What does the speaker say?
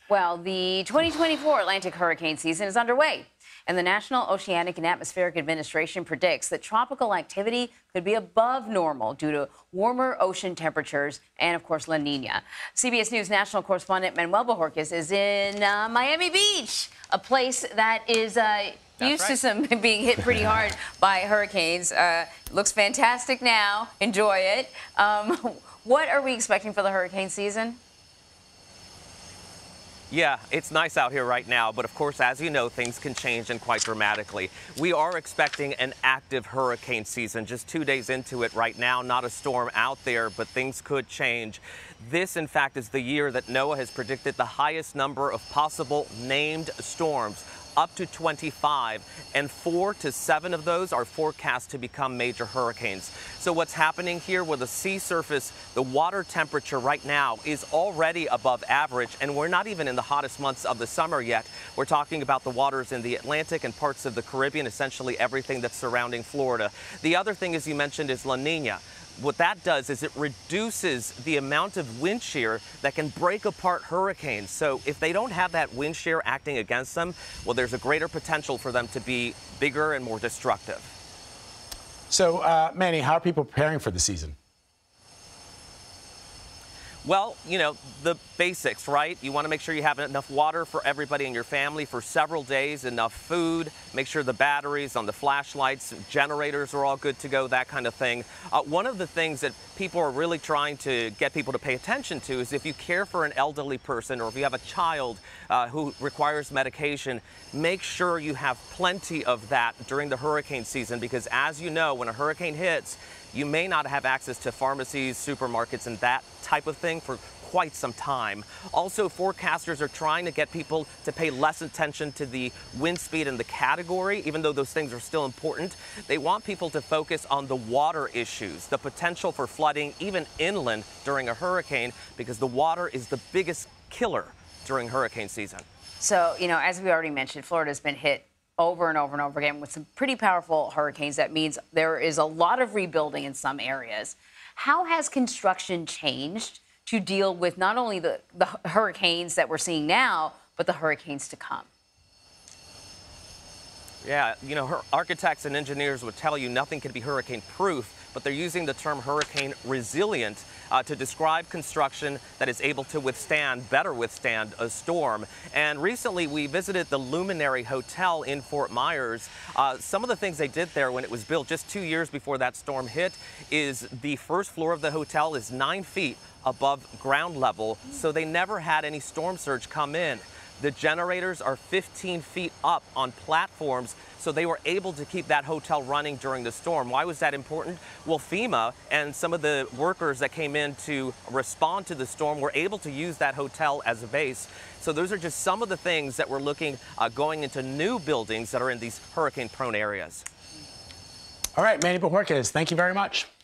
Well, the 2024 Atlantic hurricane season is underway, and the National Oceanic and Atmospheric Administration predicts that tropical activity could be above normal due to warmer ocean temperatures and, of course, La Niña. CBS News national correspondent Manuel Bojorquez is in Miami Beach, a place that is used to some being hit pretty hard by hurricanes. Looks fantastic now. Enjoy it. What are we expecting for the hurricane season? Yeah, it's nice out here right now, but of course, as you know, things can change and quite dramatically. We are expecting an active hurricane season, just 2 days into it right now. Not a storm out there, but things could change. This, in fact, is the year that NOAA has predicted the highest number of possible named storms, up to 25, and 4 to 7 of those are forecast to become major hurricanes. So what's happening here with the sea surface, the water temperature right now is already above average, and we're not even in the hottest months of the summer yet. We're talking about the waters in the Atlantic and parts of the Caribbean, essentially everything that's surrounding Florida. The other thing, as you mentioned, is La Niña. What that does is it reduces the amount of wind shear that can break apart hurricanes. So if they don't have that wind shear acting against them, well, there's a greater potential for them to be bigger and more destructive. So, Manny, how are people preparing for the season? Well, you know, the basics, right? You want to make sure you have enough water for everybody in your family for several days, enough food, make sure the batteries on the flashlights, generators are all good to go, that kind of thing. One of the things that people are really trying to get people to pay attention to is if you care for an elderly person or if you have a child who requires medication, make sure you have plenty of that during the hurricane season, because as you know, when a hurricane hits, you may not have access to pharmacies, supermarkets, and that type of thing for quite some time. Also, forecasters are trying to get people to pay less attention to the wind speed and the category, even though those things are still important. They want people to focus on the water issues, the potential for flooding, even inland during a hurricane, because the water is the biggest killer during hurricane season. So, you know, as we already mentioned, Florida's been hit over and over and over again with some pretty powerful hurricanes. That means there is a lot of rebuilding in some areas. How has construction changed to deal with not only the hurricanes that we're seeing now, but the hurricanes to come? Yeah, you know, architects and engineers would tell you nothing can be hurricane proof, but they're using the term hurricane resilient to describe construction that is able to better withstand a storm. And recently we visited the Luminary Hotel in Fort Myers. Some of the things they did there when it was built just 2 years before that storm hit is the first floor of the hotel is 9 feet above ground level, so they never had any storm surge come in. The generators are 15 feet up on platforms, so they were able to keep that hotel running during the storm. Why was that important? Well, FEMA and some of the workers that came in to respond to the storm were able to use that hotel as a base. So those are just some of the things that we're looking going into new buildings that are in these hurricane-prone areas. All right, Manny Bojorquez, thank you very much.